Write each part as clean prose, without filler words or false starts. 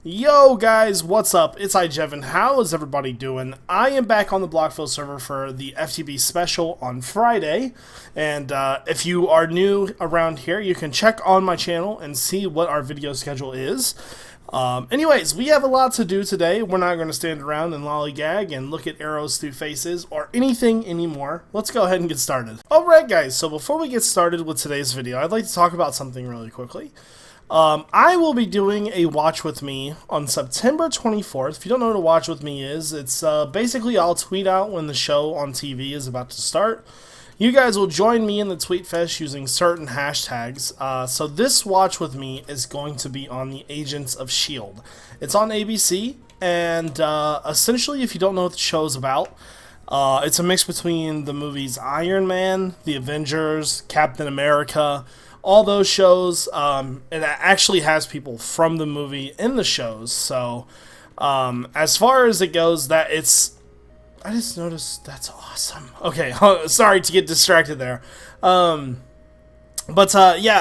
Yo guys, what's up? It's iJevin. How is everybody doing? I am back on the Blockville server for the FTB special on Friday, and if you are new around here, you can check on my channel and see what our video schedule is. Anyways, we have a lot to do today. We're not going to stand around and lollygag and look at arrows through faces or anything anymore. Let's go ahead and get started. Alright guys, so before we get started with today's video, I'd like to talk about something really quickly. I will be doing a watch with me on September 24th. If you don't know what a watch with me is, it's basically I'll tweet out when the show on TV is about to start. You guys will join me in the tweet fest using certain hashtags. So this watch with me is going to be on the Agents of S.H.I.E.L.D. It's on ABC, and essentially, if you don't know what the show is about, it's a mix between the movies Iron Man, The Avengers, Captain America, all those shows. It actually has people from the movie in the shows. So as far as it goes, that it's... I just noticed that's awesome. Okay, sorry to get distracted there. Yeah,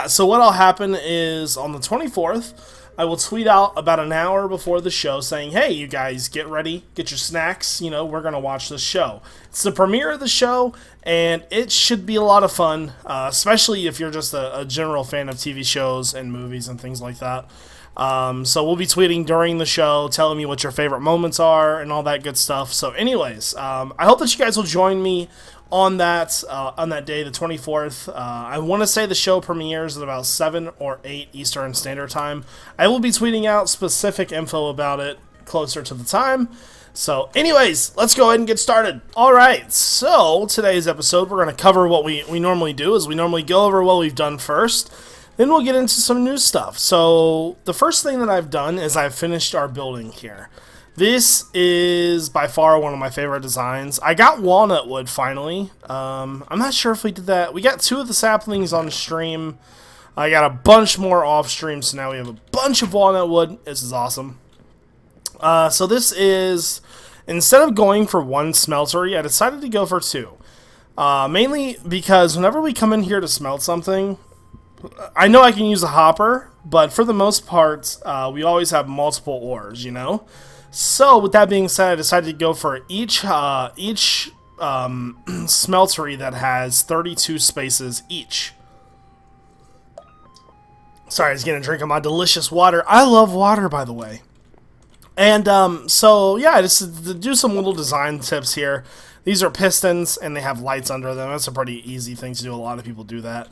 so what'll happen is on the 24th, I will tweet out about an hour before the show saying, hey, you guys, get ready, get your snacks, you know, we're going to watch this show. It's the premiere of the show, and it should be a lot of fun, especially if you're just a general fan of TV shows and movies and things like that. So we'll be tweeting during the show, telling me what your favorite moments are and all that good stuff. So anyways, I hope that you guys will join me on that day, the 24th. I want to say the show premieres at about 7 or 8 Eastern Standard Time. I will be tweeting out specific info about it closer to the time. So anyways, let's go ahead and get started. Alright, so today's episode, we're going to cover what we normally do, is we normally go over what we've done first. Then we'll get into some new stuff. So the first thing that I've done is I've finished our building here. This is by far one of my favorite designs. I got walnut wood finally. I'm not sure if we did that. We got 2 of the saplings on stream. I got a bunch more off stream, so now we have a bunch of walnut wood. This is awesome. So this is, instead of going for 1 smeltery, I decided to go for 2. Mainly because whenever we come in here to smelt something, I know I can use a hopper, but for the most part, we always have multiple ores, you know? So, with that being said, I decided to go for each smeltery that has 32 spaces each. Sorry, I was getting a drink of my delicious water. I love water, by the way. And, so, yeah, just to do some little design tips here. These are pistons, and they have lights under them. That's a pretty easy thing to do. A lot of people do that.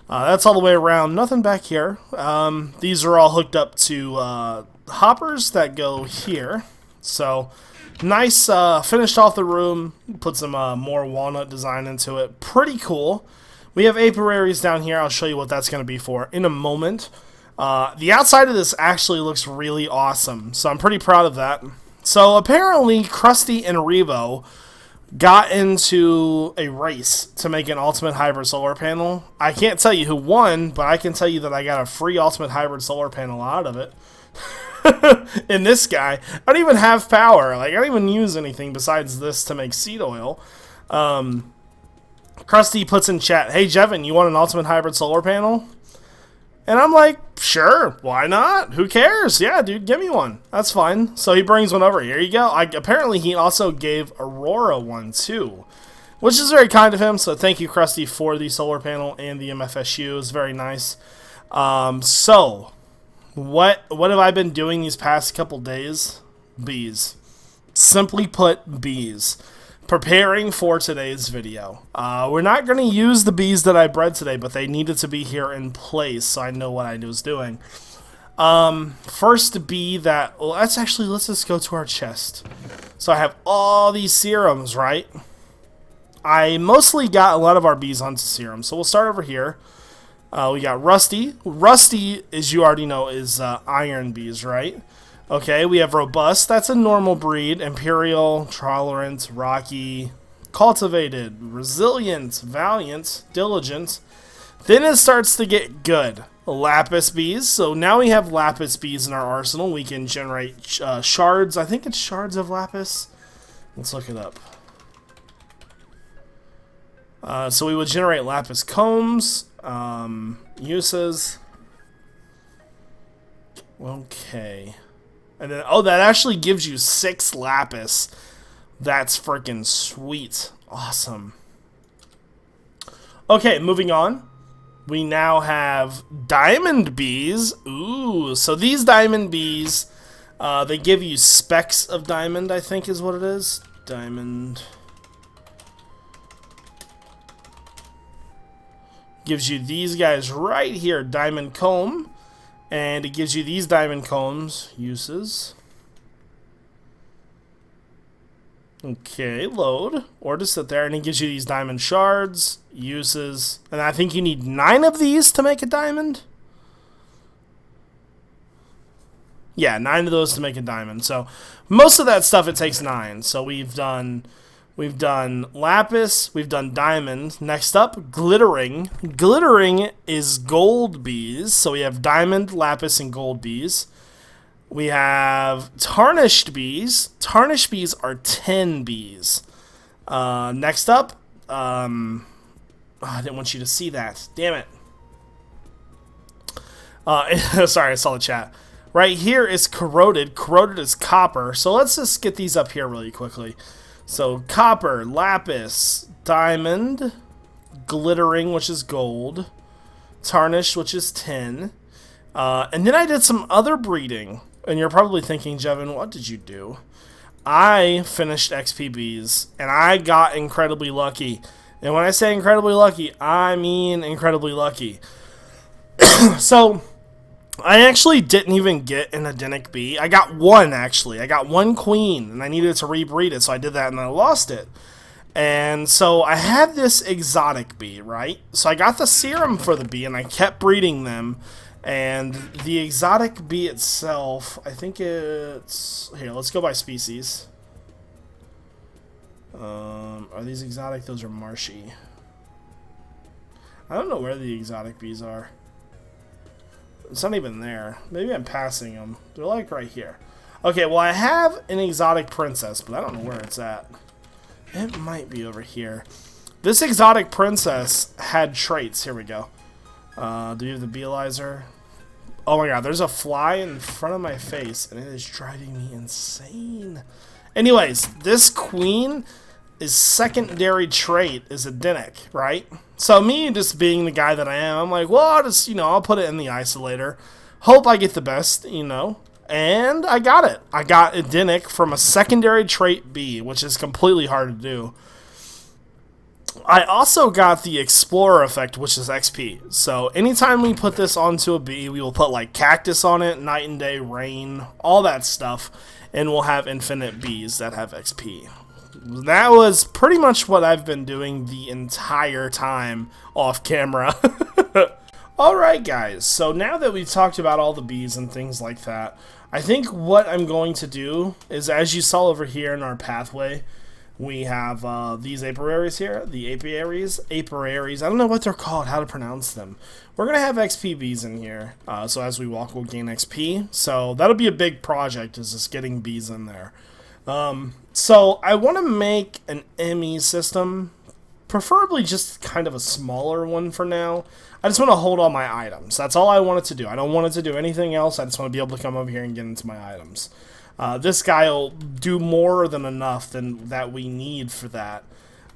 That's all the way around. Nothing back here. These are all hooked up to hoppers that go here. So nice. Finished off the room. Put some more walnut design into it. Pretty cool. We have apiaries down here. I'll show you what that's going to be for in a moment. The outside of this actually looks really awesome. So I'm pretty proud of that. So apparently Krusty and Revo got into a race to make an ultimate hybrid solar panel. I can't tell you who won, but I can tell you that I got a free ultimate hybrid solar panel out of it. And this guy, I don't even have power. Like, I don't even use anything besides this to make seed oil. Krusty puts in chat, hey Jevin, you want an ultimate hybrid solar panel? And I'm like, sure, why not? Who cares? Yeah, dude, give me one. That's fine. So he brings one over. Here you go. Apparently, he also gave Aurora one, too, which is very kind of him. So thank you, Krusty, for the solar panel and the MFSU. It's very nice. So what have I been doing these past couple days? Bees. Simply put, bees. Preparing for today's video. We're not going to use the bees that I bred today, but they needed to be here in place so I know what I was doing. First bee that... Well, let's just go to our chest. So I have all these serums, right? I mostly got a lot of our bees onto serums, so we'll start over here. We got Rusty. Rusty, as you already know, is iron bees, right? Okay, we have Robust. That's a normal breed. Imperial, Tolerant, Rocky, Cultivated, Resilient, Valiant, Diligent. Then it starts to get good. Lapis bees. So now we have lapis bees in our arsenal. We can generate shards. I think it's shards of lapis. Let's look it up. So we would generate lapis combs. Uses. Okay. And then, oh, that actually gives you 6 lapis. That's freaking sweet. Awesome. Okay, moving on. We now have diamond bees. Ooh, so these diamond bees, they give you specks of diamond, I think is what it is. Diamond. Gives you these guys right here, diamond comb. And it gives you these diamond combs. Uses. Okay, load. Or just sit there, and it gives you these diamond shards. Uses. And I think you need 9 of these to make a diamond. Yeah, 9 of those to make a diamond. So most of that stuff, it takes 9. So we've done lapis, we've done diamond. Next up, glittering. Glittering is gold bees. So we have diamond, lapis, and gold bees. We have tarnished bees. Tarnished bees are 10 bees. Next up, oh, I didn't want you to see that. Damn it. Sorry, I saw the chat. Right here is corroded. Corroded is copper. So let's just get these up here really quickly. So copper, lapis, diamond, glittering, which is gold, tarnished, which is 10. And then I did some other breeding. And you're probably thinking, Jevin, what did you do? I finished XPBs, and I got incredibly lucky. And when I say incredibly lucky, I mean incredibly lucky. So, I actually didn't even get an Edenic bee. I got one, actually. I got one queen, and I needed to rebreed it, so I did that, and I lost it. And so, I had this exotic bee, right? So, I got the serum for the bee, and I kept breeding them. And the exotic bee itself, I think it's... Here, let's go by species. Are these exotic? Those are marshy. I don't know where the exotic bees are. It's not even there. Maybe I'm passing them. They're like right here. Okay, well I have an exotic princess, but I don't know where it's at. It might be over here. This exotic princess had traits. Here we go. Do you have the Beelizer? Oh my god, there's a fly in front of my face, and it is driving me insane. Anyways, this queen is secondary trait is Edenic, right? So me just being the guy that I am, I'm like, well, I'll just, I'll put it in the isolator. Hope I get the best, And I got it. I got Edenic from a secondary trait bee, which is completely hard to do. I also got the Explorer effect, which is XP. So anytime we put this onto a bee, we will put like cactus on it, night and day, rain, all that stuff, and we'll have infinite bees that have XP. That was pretty much what I've been doing the entire time off camera. Alright guys, so now that we've talked about all the bees and things like that, I think what I'm going to do is, as you saw over here in our pathway, we have these apiaries here, the apiaries, I don't know what they're called, how to pronounce them. We're going to have XP bees in here, so as we walk we'll gain XP, so that'll be a big project, is just getting bees in there. So I want to make an ME system, preferably just kind of a smaller one for now. I just want to hold all my items, that's all I want it to do. I don't want it to do anything else, I just want to be able to come over here and get into my items. This guy will do more than enough than that we need for that.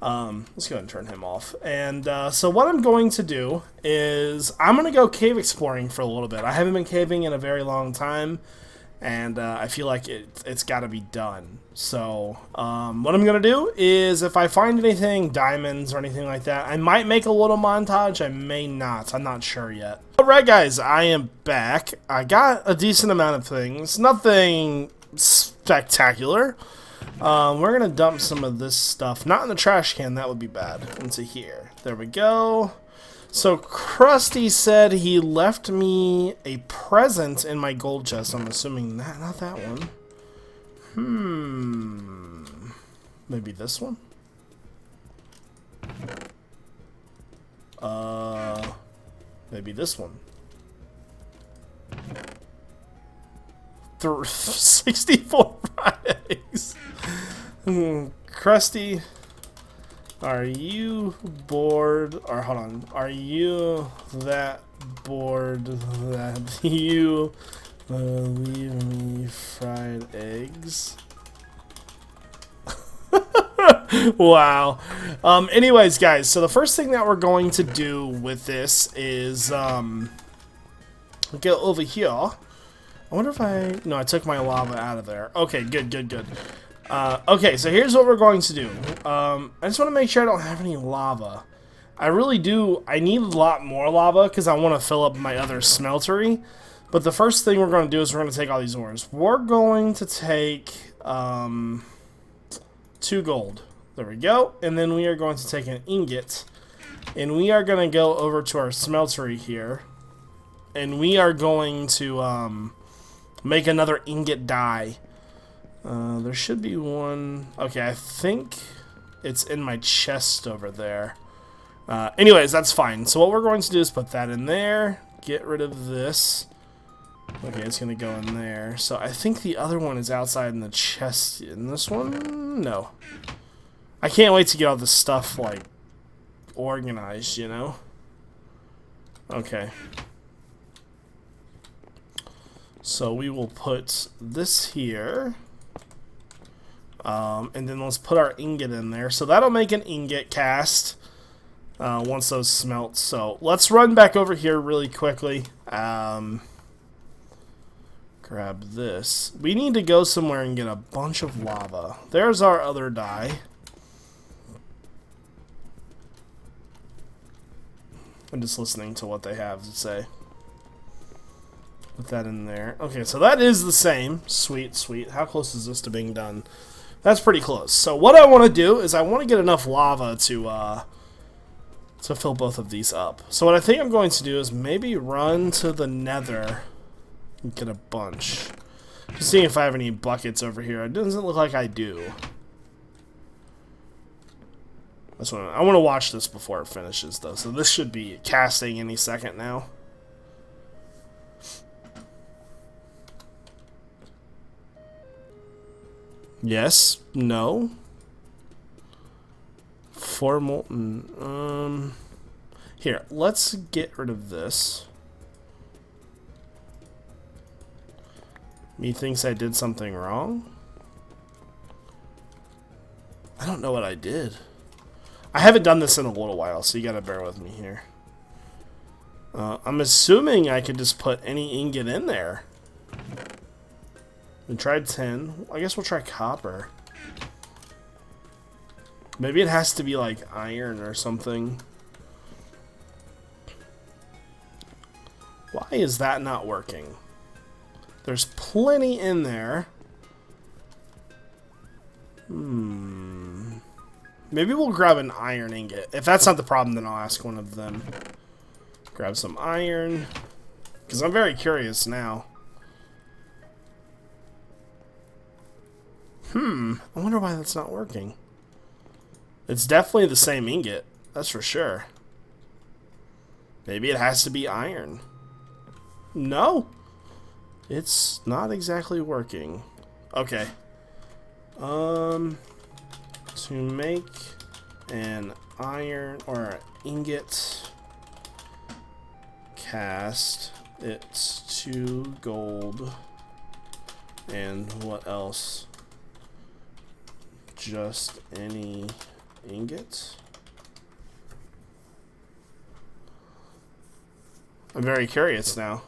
Let's go ahead and turn him off. And so what I'm going to do is I'm going to go cave exploring for a little bit. I haven't been caving in a very long time, and I feel like it's got to be done. So what I'm going to do is, if I find anything, diamonds or anything like that, I might make a little montage. I may not. I'm not sure yet. Alright guys, I am back. I got a decent amount of things. Nothing spectacular. We're gonna dump some of this stuff, not in the trash can, that would be bad, into here. There we go. So Krusty said he left me a present in my gold chest. I'm assuming that, not that one. Maybe this one? Maybe this one. 64 eggs. Krusty, are you bored? Or hold on, are you that bored that you Leave me fried eggs. Wow. Anyways, guys, so the first thing that we're going to do with this is get over here. I wonder if no, I took my lava out of there. Okay, good, good, good. Okay, so here's what we're going to do. I just want to make sure I don't have any lava. I really do. I need a lot more lava because I want to fill up my other smeltery. But the first thing we're going to do is we're going to take all these ores. We're going to take 2 gold. There we go. And then we are going to take an ingot. And we are going to go over to our smeltery here. And we are going to make another ingot die. There should be one. Okay, I think it's in my chest over there. Anyways, that's fine. So what we're going to do is put that in there. Get rid of this. Okay, it's going to go in there. So I think the other one is outside in the chest. In this one? No. I can't wait to get all this stuff, like, organized, you know? Okay. So we will put this here. And then let's put our ingot in there. So that'll make an ingot cast once those smelt. So let's run back over here really quickly. Grab this. We need to go somewhere and get a bunch of lava. There's our other die. I'm just listening to what they have to say. Put that in there. Okay, so that is the same. Sweet, sweet. How close is this to being done? That's pretty close. So what I want to do is I want to get enough lava to fill both of these up. So what I think I'm going to do is maybe run to the nether and get a bunch. Just seeing if I have any buckets over here. It doesn't look like I do. That's what I want to watch this before it finishes, though. So this should be casting any second now. Yes. No. 4 molten. Here, let's get rid of this. Me thinks I did something wrong. I don't know what I did. I haven't done this in a little while, so you gotta bear with me here. I'm assuming I could just put any ingot in there. We tried 10. I guess we'll try copper. Maybe it has to be like iron or something. Why is that not working? There's plenty in there. Maybe we'll grab an iron ingot. If that's not the problem, then I'll ask one of them. Grab some iron. Because I'm very curious now. I wonder why that's not working. It's definitely the same ingot. That's for sure. Maybe it has to be iron. No. It's not exactly working. Okay. To make an iron or an ingot cast, it's 2 gold. And what else? Just any ingot? I'm very curious now.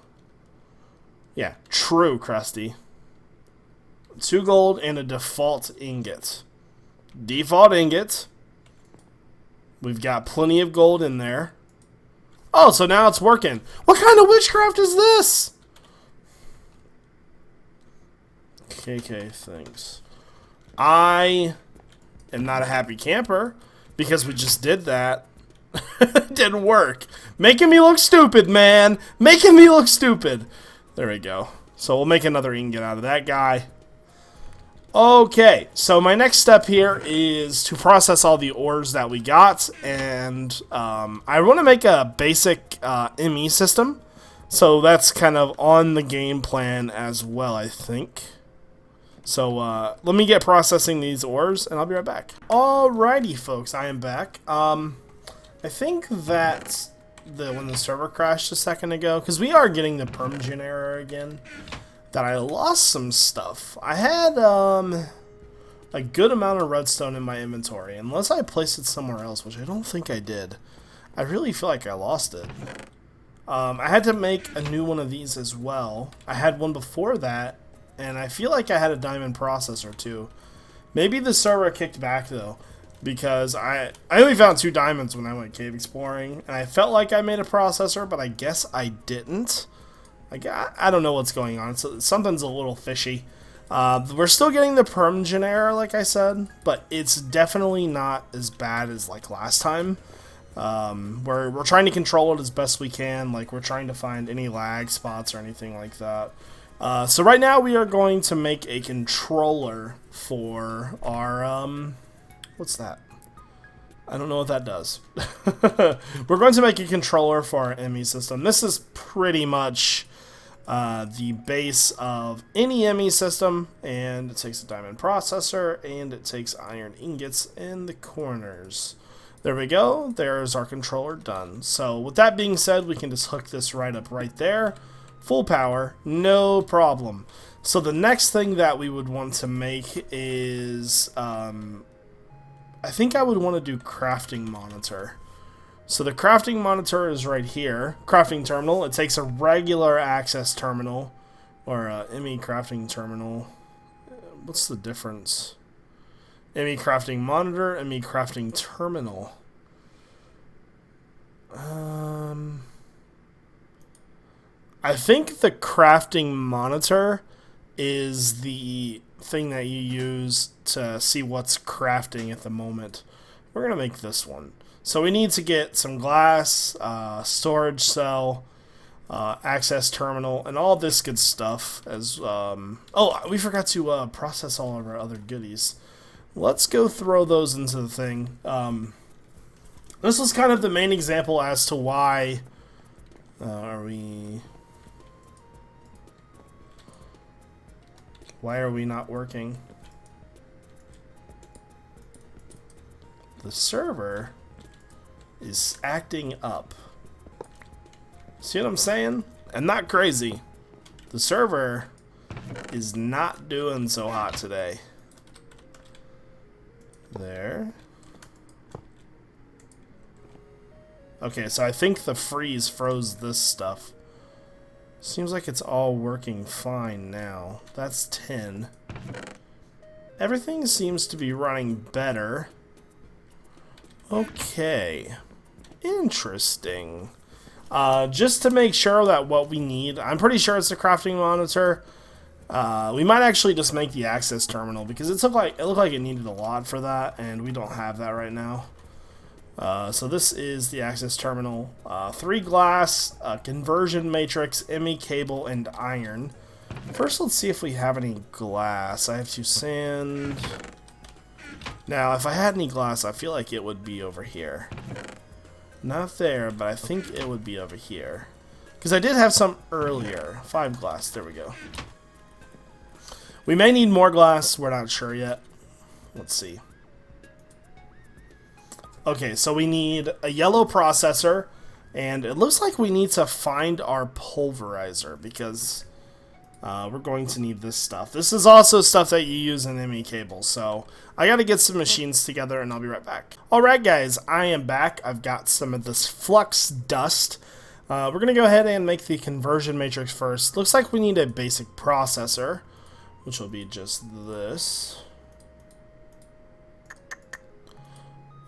Yeah, true, Krusty. 2 gold and a default ingot. Default ingot. We've got plenty of gold in there. Oh, so now it's working. What kind of witchcraft is this? KK, thanks. I am not a happy camper because we just did that. It didn't work. Making me look stupid, man. Making me look stupid. There we go. So we'll make another ingot out of that guy. Okay, so my next step here is to process all the ores that we got, and I want to make a basic ME system, so that's kind of on the game plan as well, I think. So let me get processing these ores, and I'll be right back. Alrighty, folks, I am back. I think that when the server crashed a second ago, because we are getting the permgen error again. that I lost some stuff. I had a good amount of redstone in my inventory, unless I placed it somewhere else, which I don't think I did. I really feel like I lost it. I had to make a new one of these as well. I had one before that, and I feel like I had a diamond processor too. Maybe the server kicked back though, because I only found 2 diamonds when I went cave exploring, and I felt like I made a processor, but I guess I didn't. I don't know what's going on. So something's a little fishy. We're still getting the permgen error, like I said, but it's definitely not as bad as like last time. We're trying to control it as best we can. Like, we're trying to find any lag spots or anything like that. So right now we are going to make a controller for our what's that? I don't know what that does. We're going to make a controller for our ME system. This is pretty much the base of any ME system, and it takes a diamond processor, and it takes iron ingots in the corners. There we go. There's our controller done. So with that being said, we can just hook this right up right there. Full power, no problem. So the next thing that we would want to make is, I think I would want to do crafting monitor. So the crafting monitor is right here. Crafting terminal. It takes a regular access terminal, or a ME crafting terminal. What's the difference? ME crafting monitor, ME crafting terminal. I think the crafting monitor is the thing that you use to see what's crafting at the moment. We're gonna make this one. So we need to get some glass, storage cell, access terminal, and all this good stuff. As oh, we forgot to process all of our other goodies. Let's go throw those into the thing. This was kind of the main example as to why why are we not working? The server is acting up. See what I'm saying? And not crazy. The server is not doing so hot today. There. Okay, so I think the freeze froze this stuff. Seems like it's all working fine now. That's 10. Everything seems to be running better. Okay. Interesting. Just to make sure that what we need, I'm pretty sure it's the crafting monitor. We might actually just make the access terminal, because it looked like it needed a lot for that, and we don't have that right now. So this is the access terminal. 3 glass, conversion matrix, ME cable, and iron. First, let's see if we have any glass. I have 2 sand. Now, if I had any glass, I feel like it would be over here. Not there, but I think it would be over here. Because I did have some earlier. 5 glass, there we go. We may need more glass, we're not sure yet. Let's see. Okay, so we need a yellow processor, and it looks like we need to find our pulverizer, because we're going to need this stuff. This is also stuff that you use in ME cables, so I gotta get some machines together, and I'll be right back. Alright guys, I am back. I've got some of this flux dust. We're gonna go ahead and make the conversion matrix first. Looks like we need a basic processor, which will be just this.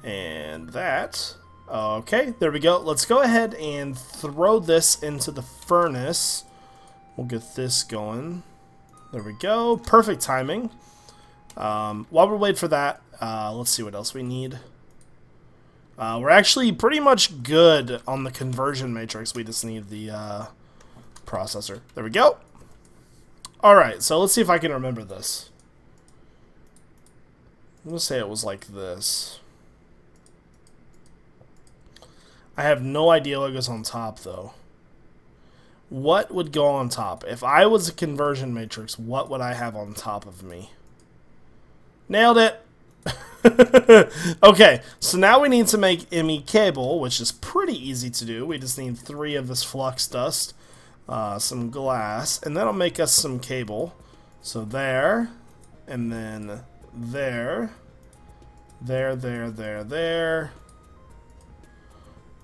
And that. Okay, there we go. Let's go ahead and throw this into the furnace. We'll get this going. There we go. Perfect timing. While we're waiting for that, let's see what else we need. We're actually pretty much good on the conversion matrix. We just need the processor. There we go. Alright, so let's see if I can remember this. I'm going to say it was like this. I have no idea what goes on top, though. What would go on top? If I was a conversion matrix, what would I have on top of me? Nailed it! Okay, so now we need to make ME cable, which is pretty easy to do. We just need 3 of this flux dust. some glass, and that'll make us some cable. So there, and then there, there.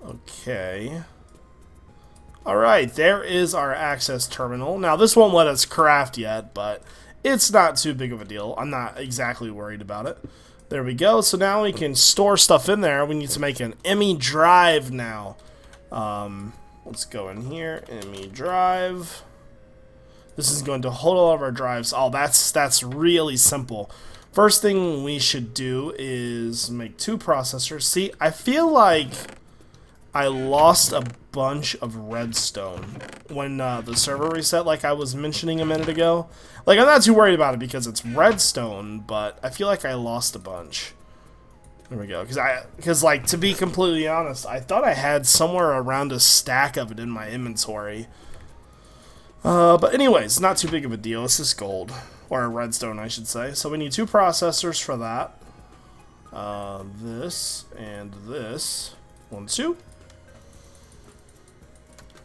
Okay. Alright, there is our access terminal. Now, this won't let us craft yet, but it's not too big of a deal. I'm not exactly worried about it. There we go. So now we can store stuff in there. We need to make an ME drive now. Let's go in here. ME drive. This is going to hold all of our drives. Oh, that's really simple. First thing we should do is make 2 processors. See, I feel like I lost a bunch of redstone when the server reset, like I was mentioning a minute ago. Like, I'm not too worried about it because it's redstone, but I feel like I lost a bunch. There we go. Because like, to be completely honest, I thought I had somewhere around a stack of it in my inventory. But anyways, not too big of a deal. It's just gold. Or redstone, I should say. So we need 2 processors for that. This and this. 1, 2.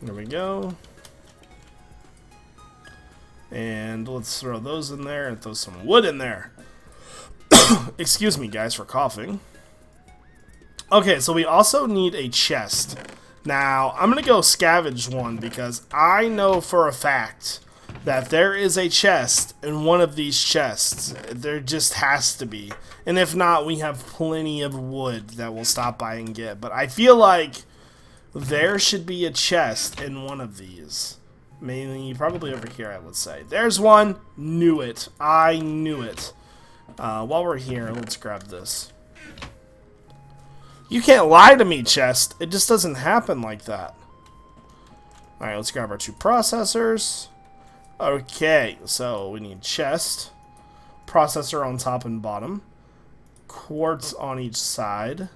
There we go. And let's throw those in there and throw some wood in there. Excuse me, guys, for coughing. Okay, so we also need a chest. Now, I'm going to go scavenge one because I know for a fact that there is a chest in one of these chests. There just has to be. And if not, we have plenty of wood that we'll stop by and get. But I feel like there should be a chest in one of these. Mainly, probably over here, I would say. There's one. Knew it. I knew it. While we're here, let's grab this. You can't lie to me, chest. It just doesn't happen like that. Alright, let's grab our 2 processors. Okay, so we need chest. Processor on top and bottom. Quartz on each side.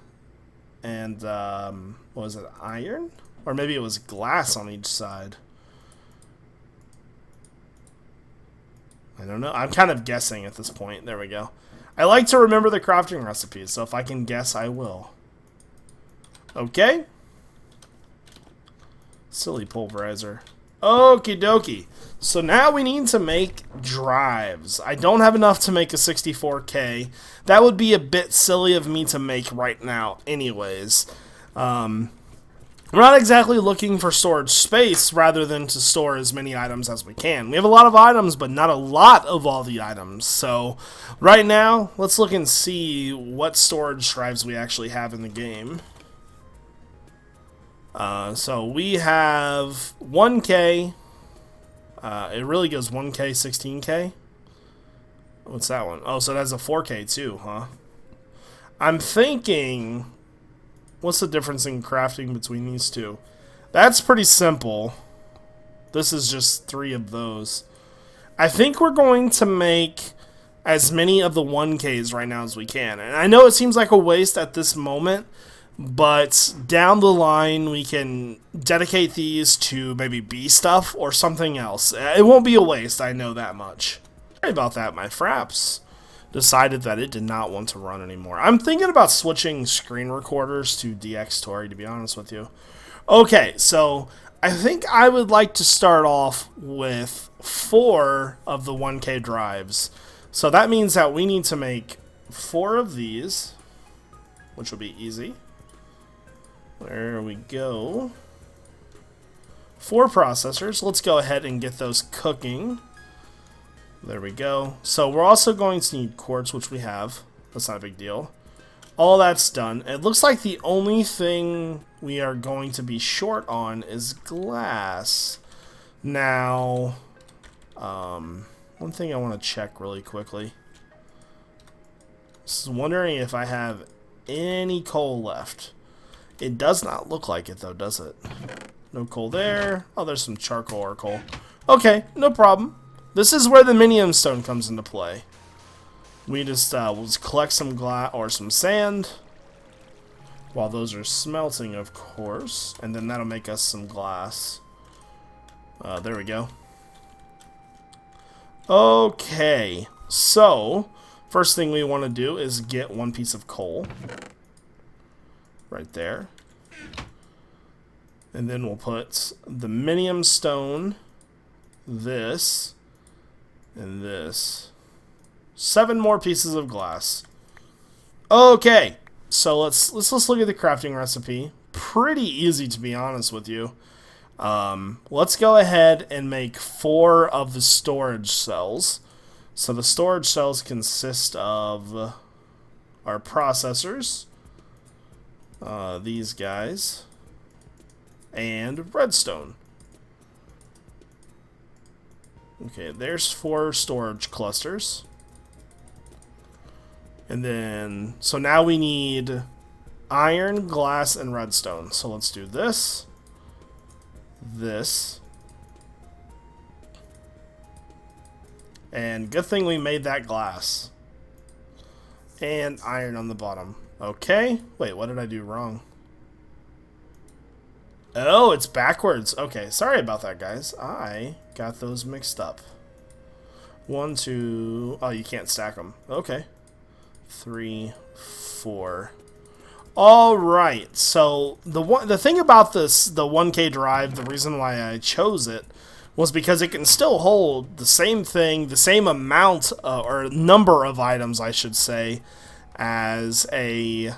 And, what was it, iron? Or maybe it was glass on each side. I don't know. I'm kind of guessing at this point. There we go. I like to remember the crafting recipes, so if I can guess, I will. Okay. Silly pulverizer. Okie dokie. So now we need to make drives. I don't have enough to make a 64K. That would be a bit silly of me to make right now anyways. We're not exactly looking for storage space rather than to store as many items as we can. We have a lot of items, but not a lot of all the items. So right now, let's look and see what storage drives we actually have in the game. So we have 1K. It really goes 1K, 16K. What's that one? Oh, so that's a 4K too, huh? I'm thinking, what's the difference in crafting between these two? That's pretty simple. This is just 3 of those. I think we're going to make as many of the 1Ks right now as we can. And I know it seems like a waste at this moment, but down the line we can dedicate these to maybe B stuff or something else. It won't be a waste, I know that much. Sorry about that, my fraps decided that it did not want to run anymore. I'm thinking about switching screen recorders to DxTory, to be honest with you. Okay, so I think I would like to start off with 4 of the 1K drives. So that means that we need to make 4 of these, which will be easy. There we go. 4 processors. Let's go ahead and get those cooking. There we go. So we're also going to need quartz, which we have. That's not a big deal. All that's done. It looks like the only thing we are going to be short on is glass. Now, one thing I want to check really quickly. Just wondering if I have any coal left. It does not look like it though, does it? No coal there. Oh, there's some charcoal or coal. Okay, no problem. This is where the minium stone comes into play. We just we'll just collect some glass or some sand while those are smelting, of course, and then that'll make us some glass. There we go. Okay, so first thing we want to do is get 1 piece of coal. Right there. And then we'll put the minium stone, this, and this. 7 more pieces of glass. Okay, so let's look at the crafting recipe. Pretty easy, to be honest with you. Let's go ahead and make 4 of the storage cells. So the storage cells consist of our processors, these guys, and redstone. Okay, there's 4 storage clusters. And then, so now we need iron, glass, and redstone. So let's do this, this, and good thing we made that glass. And iron on the bottom. Okay, wait, what did I do wrong? Oh, it's backwards. Okay, sorry about that, guys. I got those mixed up. 1, 2, oh, you can't stack them. Okay. 3, 4. All right. So the thing about this, the 1K drive, the reason why I chose it was because it can still hold the same thing, the same amount or number of items, I should say, as a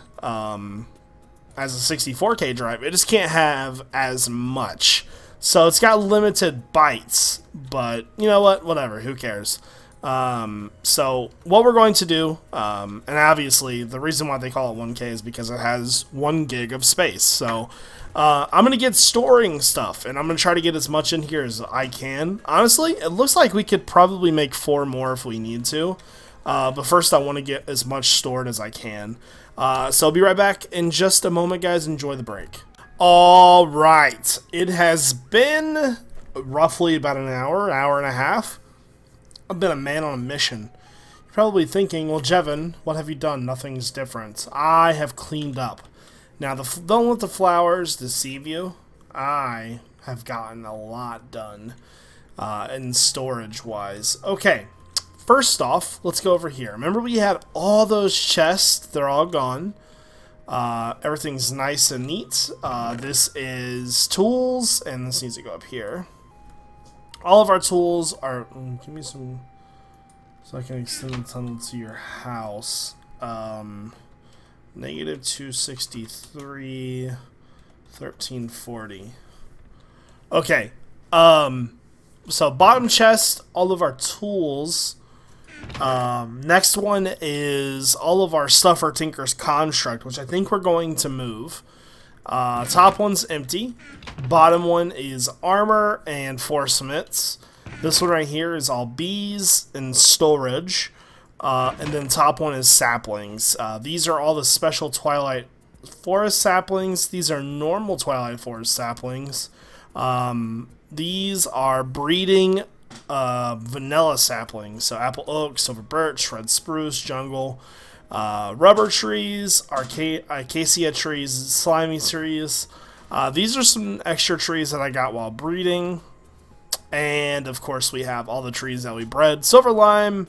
64K drive. It just can't have as much. So it's got limited bytes, but you know what? Whatever. Who cares? So what we're going to do, and obviously the reason why they call it 1K is because it has 1 gig of space. So I'm going to get storing stuff, and I'm going to try to get as much in here as I can. Honestly, it looks like we could probably make 4 more if we need to. But first I want to get as much stored as I can. So I'll be right back in just a moment, guys. Enjoy the break. All right. It has been roughly about an hour and a half. I've been a man on a mission. You're probably thinking, well, Jevin, what have you done? Nothing's different. I have cleaned up. Now, don't let the flowers deceive you. I have gotten a lot done in storage-wise. Okay, first off, let's go over here. Remember we had all those chests? They're all gone. Everything's nice and neat. This is tools, and this needs to go up here. All of our tools are... give me some... so I can extend the tunnel to your house. Negative 263, 1340. Okay. So bottom chest, all of our tools. Next one is all of our stuff for Tinker's Construct, which I think we're going to move. Top one's empty. Bottom one is armor and forcements. This one right here is all bees and storage. And then top one is saplings. These are all the special Twilight Forest saplings. These are normal Twilight Forest saplings. These are breeding vanilla saplings. So apple oak, silver birch, red spruce, jungle. Rubber trees, acacia trees, slimy trees. These are some extra trees that I got while breeding. And of course we have all the trees that we bred. Silver lime.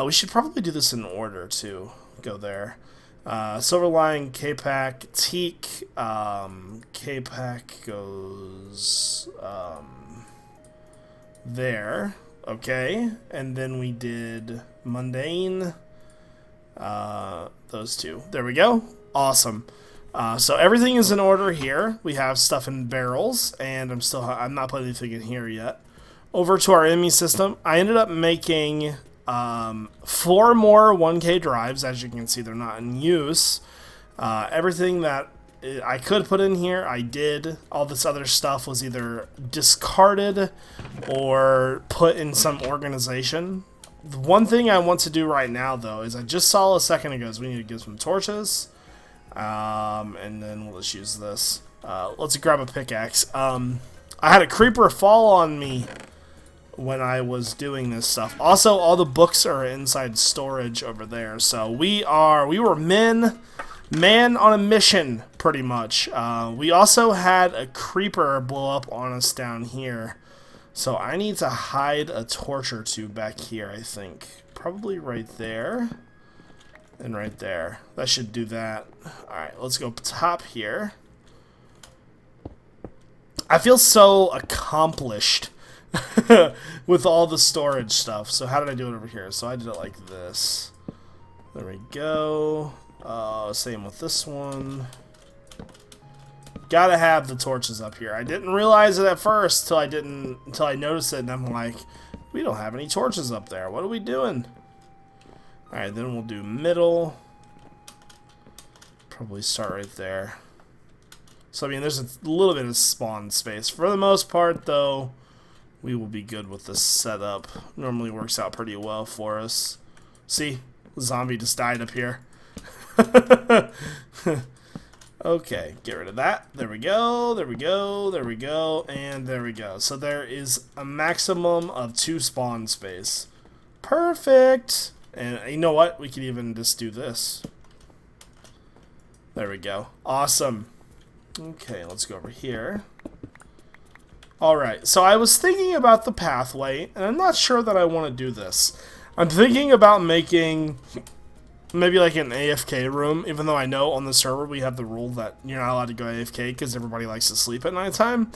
We should probably do this in order to go there. Silver lime, K-Pack, teak. K-Pack goes there. Okay. And then we did mundane. Those two. There we go. Awesome. So everything is in order here. We have stuff in barrels, and I'm not putting anything in here yet. Over to our enemy system. I ended up making 4 more 1K drives. As you can see, they're not in use. Everything that I could put in here, I did. All this other stuff was either discarded or put in some organization. The one thing I want to do right now, though, is I just saw a second ago is we need to get some torches. And then we'll just use this. Let's grab a pickaxe. I had a creeper fall on me when I was doing this stuff. Also, all the books are inside storage over there. So we were man on a mission, pretty much. We also had a creeper blow up on us down here. So I need to hide a torch or two back here, I think. Probably right there. And right there. That should do that. Alright, let's go top here. I feel so accomplished with all the storage stuff. So how did I do it over here? So I did it like this. There we go. Same with this one. Gotta have the torches up here. I didn't realize it at first until I noticed it, and I'm like, we don't have any torches up there. What are we doing? Alright, then we'll do middle. Probably start right there. So I mean, there's a little bit of spawn space. For the most part, though, we will be good with this setup. Normally works out pretty well for us. See? The zombie just died up here. Okay, get rid of that. There we go, there we go, there we go, and there we go. So there is a maximum of 2 spawn space. Perfect! And you know what? We could even just do this. There we go. Awesome. Okay, let's go over here. Alright, so I was thinking about the pathway, and I'm not sure that I want to do this. I'm thinking about making maybe like an AFK room, even though I know on the server we have the rule that you're not allowed to go AFK because everybody likes to sleep at nighttime.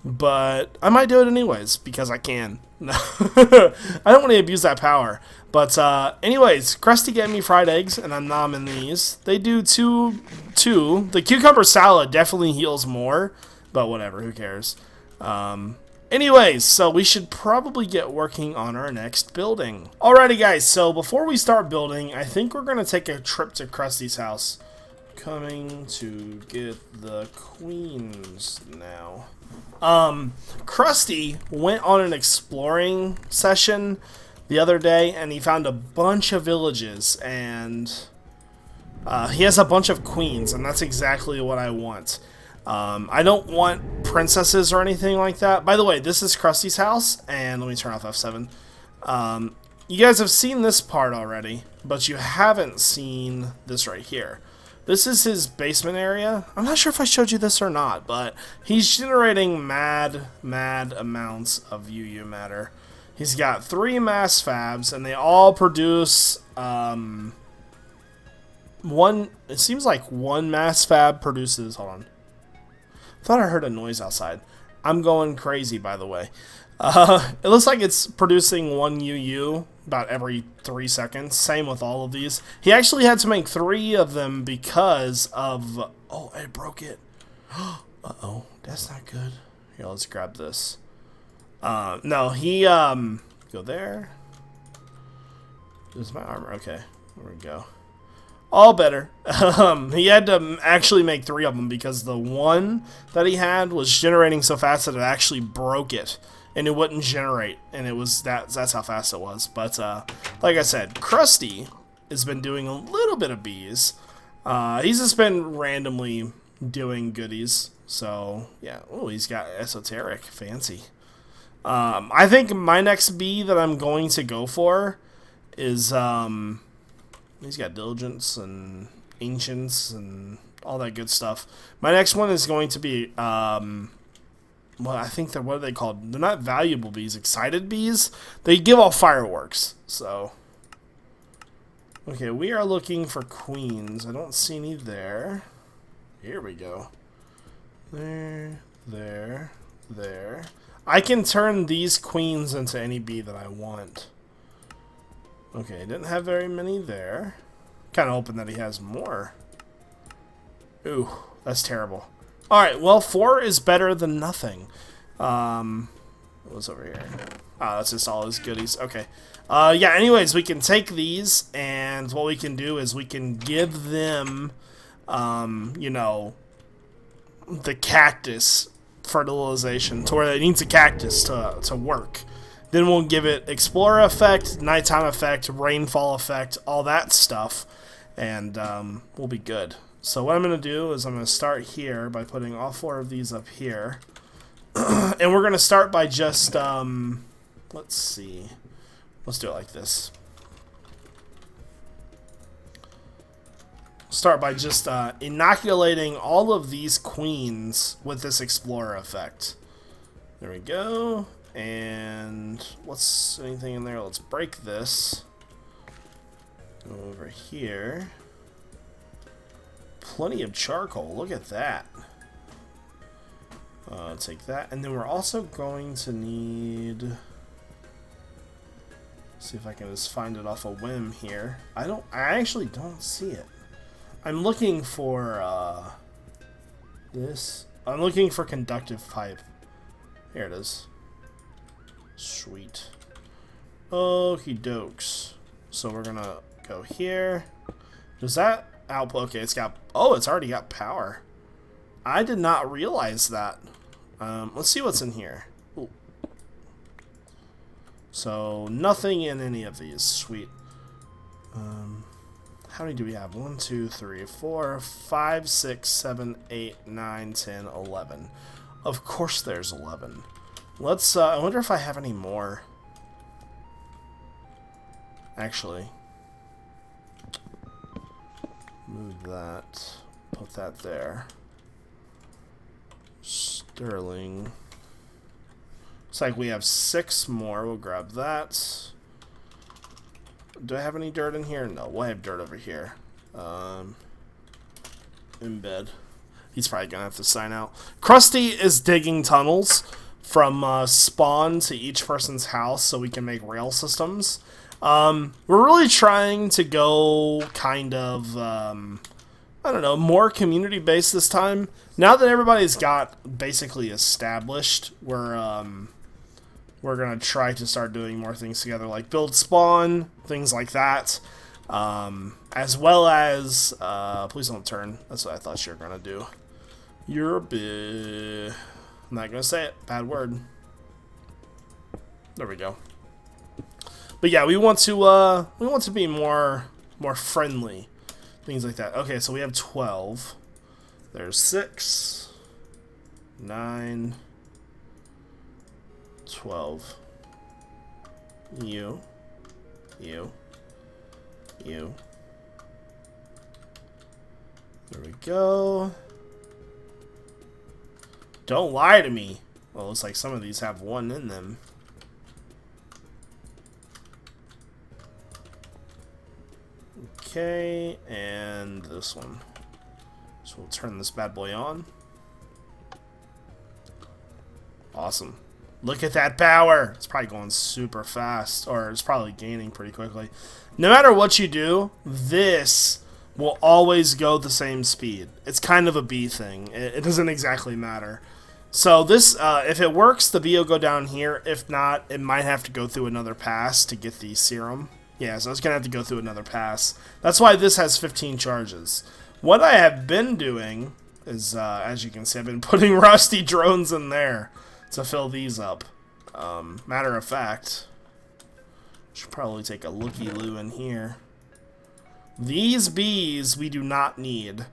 But I might do it anyways, because I can. I don't want to abuse that power. But anyways, Krusty gave me fried eggs, and I'm nomming these. They do two. The cucumber salad definitely heals more, but whatever, who cares. Anyways, so we should probably get working on our next building. Alrighty guys, so before we start building, I think we're going to take a trip to Krusty's house. Coming to get the queens now. Krusty went on an exploring session the other day, and he found a bunch of villages, and he has a bunch of queens, and that's exactly what I want. I don't want princesses or anything like that. By the way, this is Krusty's house, and let me turn off F7. You guys have seen this part already, but you haven't seen this right here. This is his basement area. I'm not sure if I showed you this or not, but he's generating mad amounts of UU matter. He's got 3 mass fabs, and they all produce, it seems like 1 mass fab produces, hold on. Thought I heard a noise outside. I'm going crazy, by the way. It looks like it's producing 1 UU about every 3 seconds. Same with all of these. He actually had to make 3 of them because of... Oh, I broke it. Uh-oh, that's not good. Here, let's grab this. No, he, go there. There's my armor. Okay, there we go. All better. He had to actually make 3 of them because the one that he had was generating so fast that it actually broke it, and it wouldn't generate, and it was that's how fast it was. But like I said, Krusty has been doing a little bit of bees. He's just been randomly doing goodies. So yeah. Oh, he's got esoteric, fancy. I think my next bee that I'm going to go for is he's got diligence and ancients and all that good stuff. My next one is going to be, well, I think they're, what are they called? They're not valuable bees, excited bees. They give off fireworks, so. Okay, we are looking for queens. I don't see any there. Here we go. There, there, there. I can turn these queens into any bee that I want. Okay, didn't have very many there. Kind of hoping that he has more. Ooh, that's terrible. Alright, well, 4 is better than nothing. What's over here? Ah, that's just all his goodies. Okay. Yeah, anyways, we can take these, and what we can do is we can give them, you know, the cactus fertilization, to where it needs a cactus to work. Then we'll give it Explorer effect, nighttime effect, rainfall effect, all that stuff, and we'll be good. So what I'm going to do is I'm going to start here by putting all 4 of these up here. And we're going to start by just, let's see. Let's do it like this. Start by just inoculating all of these queens with this Explorer effect. There we go. And what's anything in there? Let's break this. Go over here. Plenty of charcoal. Look at that. Take that, and then we're also going to need. See if I can just find it off a whim here. I actually don't see it. I'm looking for this. I'm looking for conductive pipe. Here it is. Sweet. Okie dokes. So we're gonna go here. Does that output? Okay, it's got. Oh, it's already got power. I did not realize that. Let's see what's in here. Ooh. So nothing in any of these. Sweet. How many do we have? 1, 2, 3, 4, 5, 6, 7, 8, 9, 10, 11. Of course there's 11. Let's, I wonder if I have any more. Actually. Move that. Put that there. Sterling. Looks like we have 6 more. We'll grab that. Do I have any dirt in here? No, we'll have dirt over here. In bed. He's probably gonna have to sign out. Krusty is digging tunnels from spawn to each person's house so we can make rail systems. We're really trying to go kind of, I don't know, more community-based this time. Now that everybody's got basically established, we're going to try to start doing more things together, like build spawn, things like that. As well as, please don't turn. That's what I thought you were going to do. You're a bit... I'm not going to say it. Bad word. There we go. But yeah, we want to be more friendly. Things like that. Okay, so we have 12. There's 6, 9, 12. You. There we go. Don't lie to me. Well, it looks like some of these have 1 in them. Okay, and this one. So we'll turn this bad boy on. Awesome. Look at that power. It's probably going super fast, or it's probably gaining pretty quickly. No matter what you do, this will always go the same speed. It's kind of a bee thing. It doesn't exactly matter. So this, if it works, the bee will go down here. If not, it might have to go through another pass to get the serum. Yeah, so it's going to have to go through another pass. That's why this has 15 charges. What I have been doing is, as you can see, I've been putting rusty drones in there to fill these up. Matter of fact, should probably take a looky-loo in here. These bees we do not need.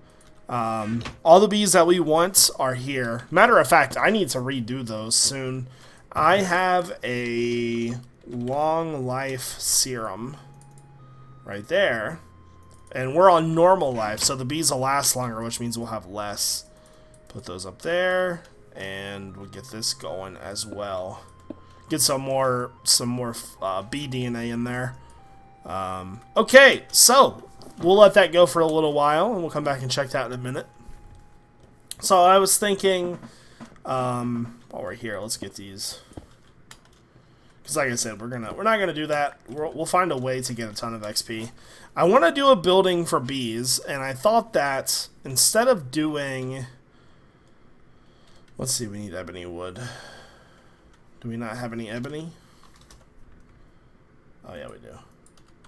All the bees that we want are here. Matter of fact, I need to redo those soon. I have a long life serum right there, and we're on normal life, so the bees will last longer, which means we'll have less. Put those up there, and we'll get this going as well. Get some more bee DNA in there. Okay, so we'll let that go for a little while, and we'll come back and check that in a minute. So I was thinking, while we're here, let's get these. Because like I said, we're not gonna do that. We'll find a way to get a ton of XP. I want to do a building for bees, and I thought that instead of doing, let's see, we need ebony wood. Do we not have any ebony? Oh yeah, we do.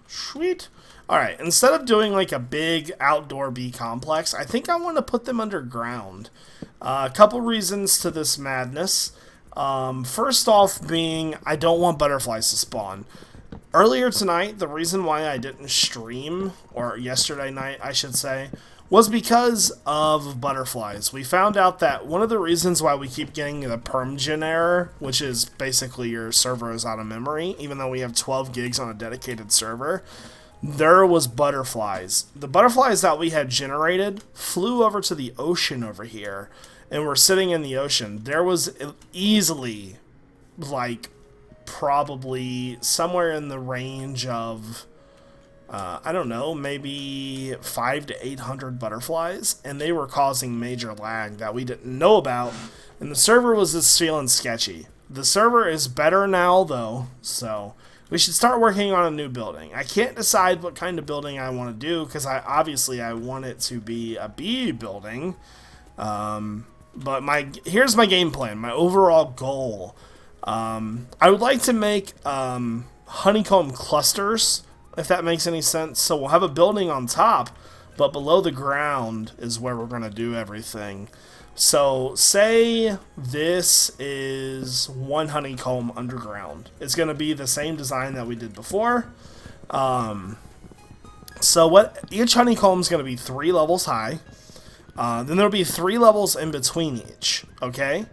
Sweet. Alright, instead of doing like a big outdoor bee complex, I think I want to put them underground. A couple reasons to this madness. First off being, I don't want butterflies to spawn. Earlier tonight, the reason why I didn't stream, or yesterday night I should say, was because of butterflies. We found out that one of the reasons why we keep getting the permgen error, which is basically your server is out of memory, even though we have 12 gigs on a dedicated server, there was butterflies. The butterflies that we had generated flew over to the ocean over here, and we're sitting in the ocean. There was easily, like, probably somewhere in the range of, I don't know, maybe 500 to 800 butterflies, and they were causing major lag that we didn't know about And the server was just feeling sketchy. The server is better now, though, so we should start working on a new building. I can't decide what kind of building I want to do, because obviously I want it to be a bee building. But here's my game plan, my overall goal. I would like to make honeycomb clusters, if that makes any sense. So we'll have a building on top, but below the ground is where we're going to do everything. So say this is one honeycomb underground. It's going to be the same design that we did before. So each honeycomb is going to be 3 levels high. Then there'll be 3 levels in between each, okay?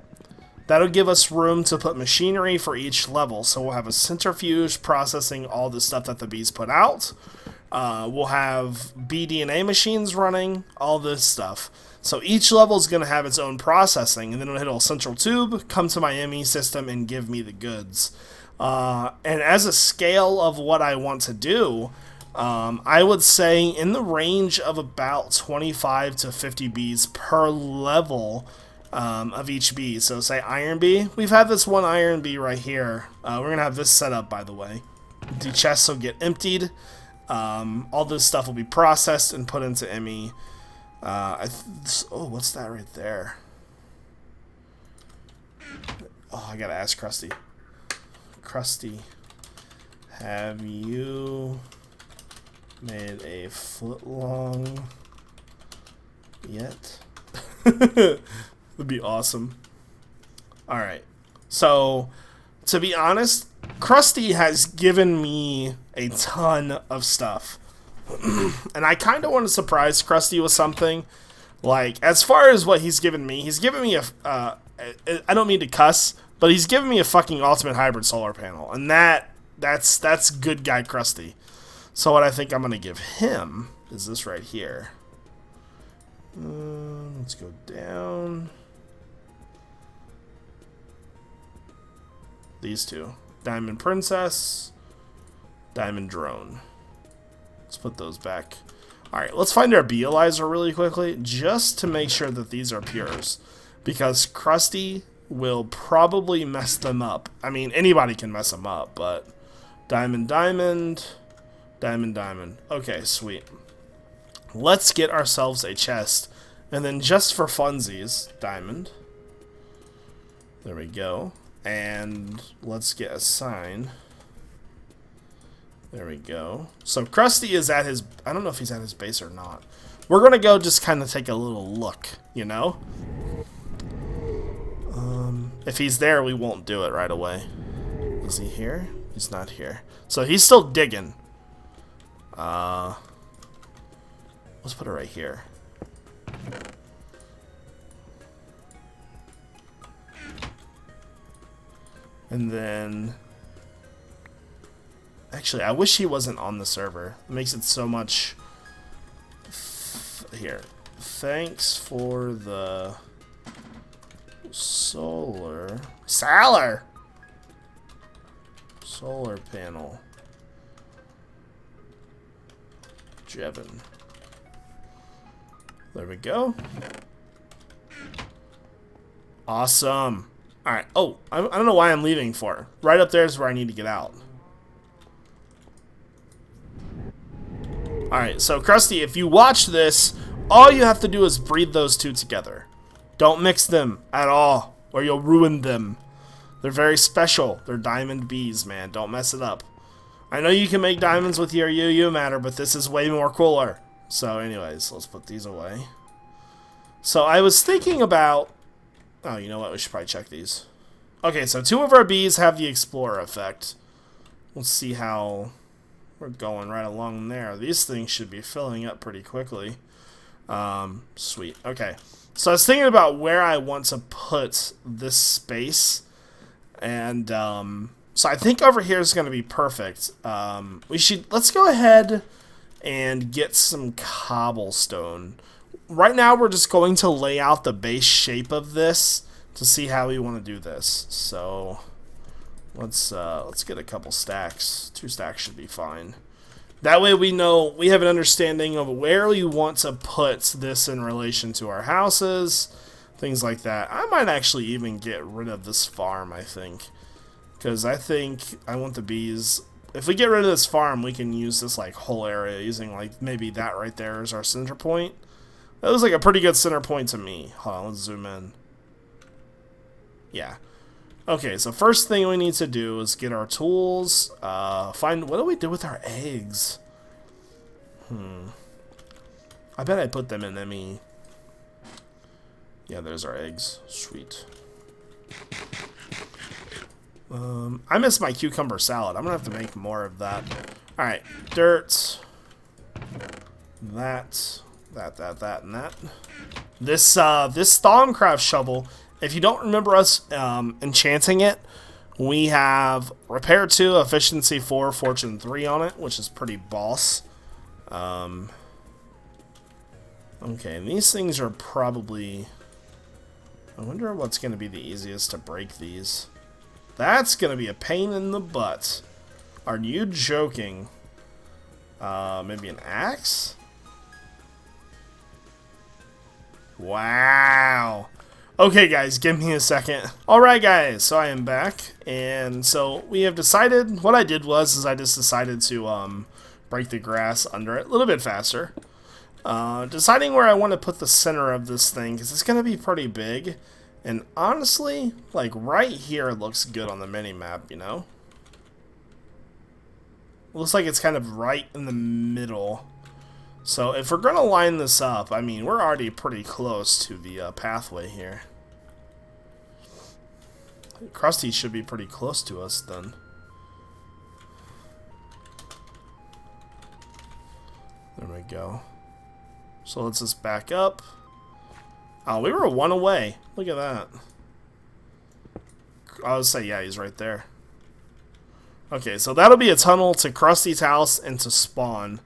That'll give us room to put machinery for each level. So we'll have a centrifuge processing all the stuff that the bees put out. We'll have bee DNA machines running, all this stuff. So each level is going to have its own processing, and then it'll hit a central tube, come to my ME system, and give me the goods. And as a scale of what I want to do, I would say in the range of about 25 to 50 bees per level of each bee. So say iron bee. We've had this one iron bee right here. We're going to have this set up, by the way. The chests will get emptied. All this stuff will be processed and put into ME. Oh, what's that right there? Oh, I gotta ask Krusty. Krusty, have you made a foot long yet? Would be awesome. Alright, so to be honest, Krusty has given me a ton of stuff. And I kind of want to surprise Krusty with something. Like, as far as what he's given me a, I don't mean to cuss, but he's given me a fucking ultimate hybrid solar panel. And that's good guy Krusty. So what I think I'm going to give him is this right here. Let's go down. These two. Diamond Princess, Diamond Drone. Let's put those back. Alright, let's find our Beealyzer really quickly, just to make sure that these are pures. Because Krusty will probably mess them up. I mean, anybody can mess them up, but... Diamond, Diamond, Diamond, Diamond. Okay, sweet. Let's get ourselves a chest. And then just for funsies, Diamond. There we go. And let's get a sign. There we go. So Krusty is at his... I don't know if he's at his base or not. We're going to go just kind of take a little look, you know? If he's there, we won't do it right away. Is he here? He's not here. So he's still digging. Let's put it right here. And then... Actually, I wish he wasn't on the server. It makes it so much... Here. Thanks for the... Solar panel. Jevin. There we go. Awesome. Alright. Oh, I don't know why I'm leaving for. Right up there is where I need to get out. Alright, so Krusty, if you watch this, all you have to do is breed those two together. Don't mix them at all, or you'll ruin them. They're very special. They're diamond bees, man. Don't mess it up. I know you can make diamonds with your UU matter, but this is way more cooler. So anyways, let's put these away. So I was thinking about... Oh, you know what? We should probably check these. Okay, so 2 of our bees have the Explorer effect. Let's see how... We're going right along there. These things should be filling up pretty quickly. Sweet. Okay. So I was thinking about where I want to put this space. And so I think over here is going to be perfect. Let's go ahead and get some cobblestone. Right now we're just going to lay out the base shape of this to see how we want to do this. So... Let's get a couple stacks. 2 stacks should be fine. That way we know, we have an understanding of where we want to put this in relation to our houses, things like that. I might actually even get rid of this farm, I think. Because I think I want the bees. If we get rid of this farm, we can use this like whole area using like maybe that right there as our center point. That was like a pretty good center point to me. Hold on, let's zoom in. Yeah. Okay, so first thing we need to do is get our tools. Find, what do we do with our eggs? I bet I put them in ME. Yeah, there's our eggs. Sweet. I miss my cucumber salad. I'm gonna have to make more of that. Alright, dirt. That, and that. This Thaumcraft shovel, if you don't remember us enchanting it, we have Repair 2, Efficiency 4, Fortune 3 on it, which is pretty boss. Okay, and these things are probably... I wonder what's going to be the easiest to break these. That's going to be a pain in the butt. Are you joking? Maybe an axe? Wow. Okay, guys, give me a second. Alright, guys, so I am back. And so we have decided... What I did was I just decided to break the grass under it a little bit faster. Deciding where I want to put the center of this thing, because it's going to be pretty big. And honestly, like right here looks good on the mini-map, you know? Looks like it's kind of right in the middle. So if we're going to line this up, I mean, we're already pretty close to the pathway here. Krusty should be pretty close to us then. There we go. So let's just back up. Oh, we were one away. Look at that. I would say, yeah, he's right there. Okay, so that'll be a tunnel to Krusty's house and to spawn.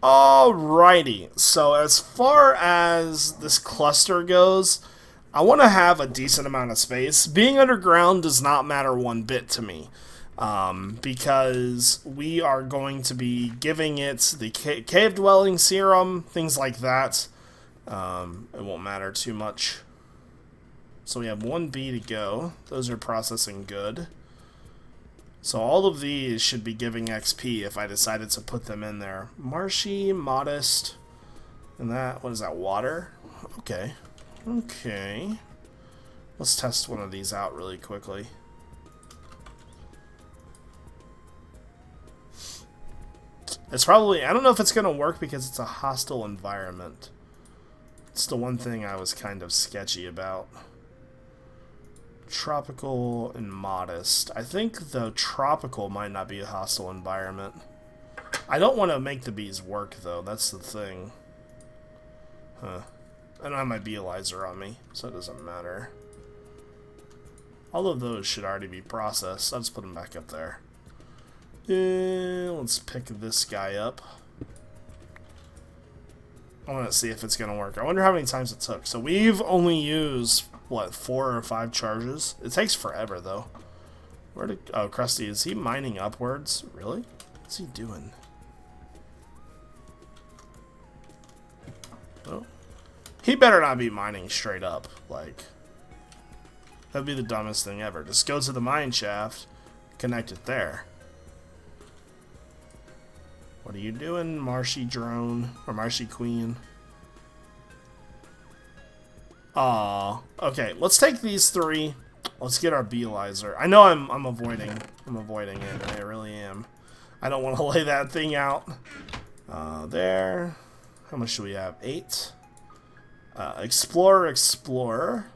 Alrighty. So as far as this cluster goes, I want to have a decent amount of space. Being underground does not matter one bit to me. Because we are going to be giving it the cave dwelling serum, things like that. It won't matter too much. So we have 1 bee to go. Those are processing good. So all of these should be giving XP if I decided to put them in there. Marshy, modest, and that, what is that, water? Okay. Okay. Let's test one of these out really quickly. It's probably, I don't know if it's going to work because it's a hostile environment. It's the one thing I was kind of sketchy about. Tropical and modest. I think the tropical might not be a hostile environment. I don't want to make the bees work though, that's the thing. Huh. I don't have my beealizer on me, so it doesn't matter. All of those should already be processed. I'll just put them back up there. Let's pick this guy up. I want to see if it's going to work. I wonder how many times it took. So we've only used, what, 4 or 5 charges? It takes forever, though. Where did... Oh, Krusty, is he mining upwards? Really? What's he doing? Oh. He better not be mining straight up. Like, that'd be the dumbest thing ever. Just go to the mine shaft, connect it there. What are you doing, Marshy Drone? Or Marshy Queen? Aw. Okay, let's take these 3. Let's get our beealizer. I know I'm avoiding it. I really am. I don't want to lay that thing out. There. How much do we have? 8. Explorer. Explorer.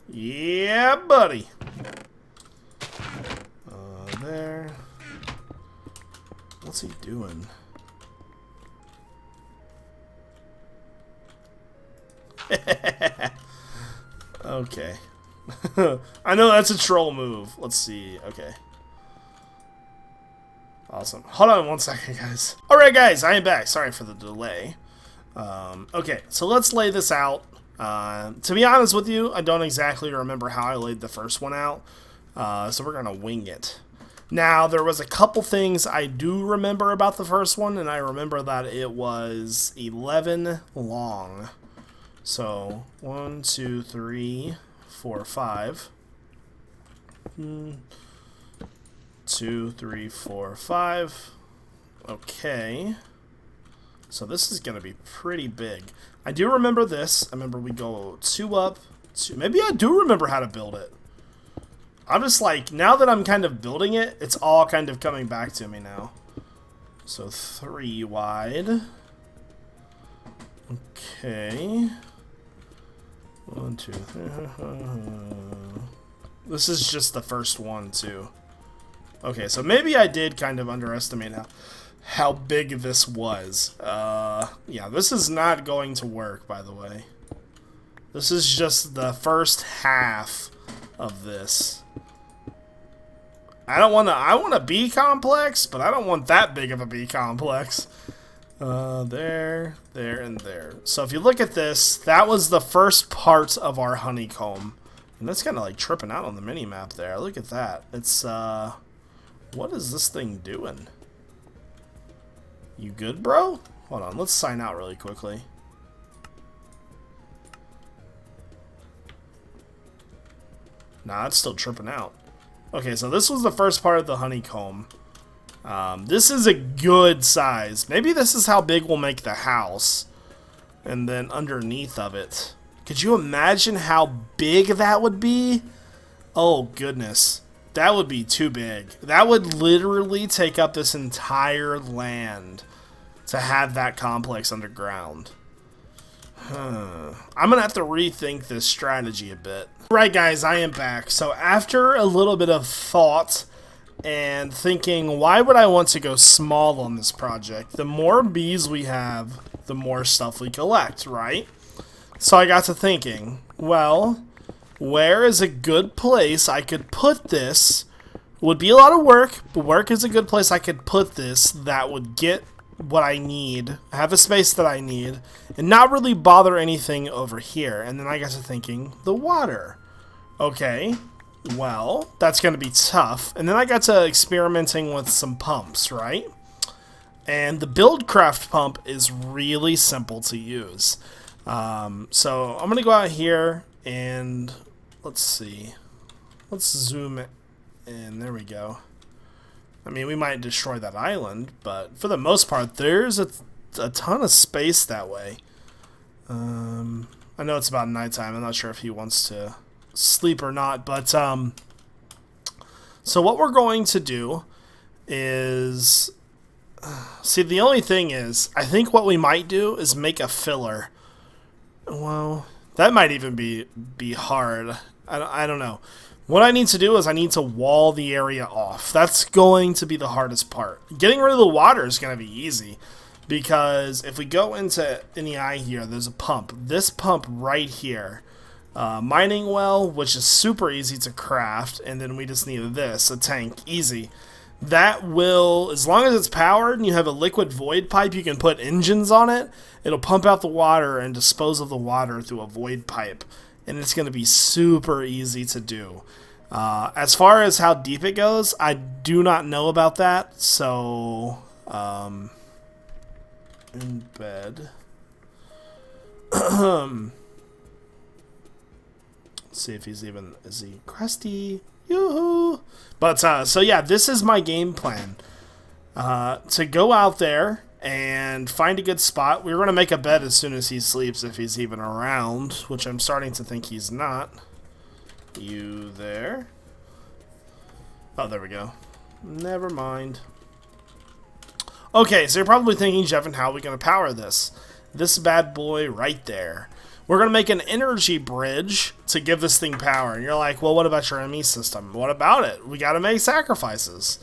Yeah, buddy. There. What's he doing? Okay. I know that's a troll move. Let's see. Okay. Awesome. Hold on one second, guys. Alright, guys. I am back. Sorry for the delay. Okay, so let's lay this out. To be honest with you, I don't exactly remember how I laid the first one out. So we're going to wing it. Now, there was a couple things I do remember about the first one, and I remember that it was 11 long. So, 1, 2, 3, 4, 5. 2, 3, 4, 5. Okay. So this is going to be pretty big. I do remember this. I remember we go 2 up. 2. Maybe I do remember how to build it. I'm just like, now that I'm kind of building it, it's all kind of coming back to me now. So 3 wide. Okay. 1, 2, 3. This is just the first one, too. Okay, so maybe I did kind of underestimate how big this was. Yeah, this is not going to work, by the way. This is just the first half of this. I want a B complex, but I don't want that big of a B complex. There, and there. So if you look at this, that was the first part of our honeycomb. And that's kind of like tripping out on the mini-map there. Look at that. It's, what is this thing doing? You good, bro? Hold on, let's sign out really quickly. Nah, it's still tripping out. Okay, so this was the first part of the honeycomb. This is a good size. Maybe this is how big we'll make the house. And then underneath of it. Could you imagine how big that would be? Oh, goodness. That would be too big. That would literally take up this entire land to have that complex underground. I'm going to have to rethink this strategy a bit. Right, guys, I am back. So after a little bit of thought and thinking, why would I want to go small on this project? The more bees we have, the more stuff we collect, right? So I got to thinking, well, where is a good place I could put this? Would be a lot of work, but work is a good place I could put this that would get what I need, have a space that I need, and not really bother anything over here. And then I got to thinking, the water. Okay, well, that's going to be tough. And then I got to experimenting with some pumps, right? And the Buildcraft pump is really simple to use. So I'm going to go out here and let's see. Let's zoom in. There we go. I mean, we might destroy that island, but for the most part, there's a ton of space that way. I know it's about nighttime. I'm not sure if he wants to sleep or not, but so what we're going to do is, see, the only thing is, I think what we might do is make a filler. Well, that might even be hard. I don't know. What I need to do is I need to wall the area off. That's going to be the hardest part. Getting rid of the water is going to be easy, because if we go into any eye here, there's a pump. This pump right here, mining well, which is super easy to craft, and then we just need this, a tank, easy. That will, as long as it's powered and you have a liquid void pipe, you can put engines on it. It'll pump out the water and dispose of the water through a void pipe. And it's going to be super easy to do. As far as how deep it goes, I do not know about that. So, in bed. Let's see if he's even, is he crusty? Yoo-hoo! But, so yeah, this is my game plan. To go out there and find a good spot. We're going to make a bed as soon as he sleeps, if he's even around, which I'm starting to think he's not. You there? Oh, there we go. Never mind. Okay, so you're probably thinking, Jevin, how are we going to power this? This bad boy right there. We're going to make an energy bridge to give this thing power. And you're like, well, what about your ME system? What about it? We got to make sacrifices.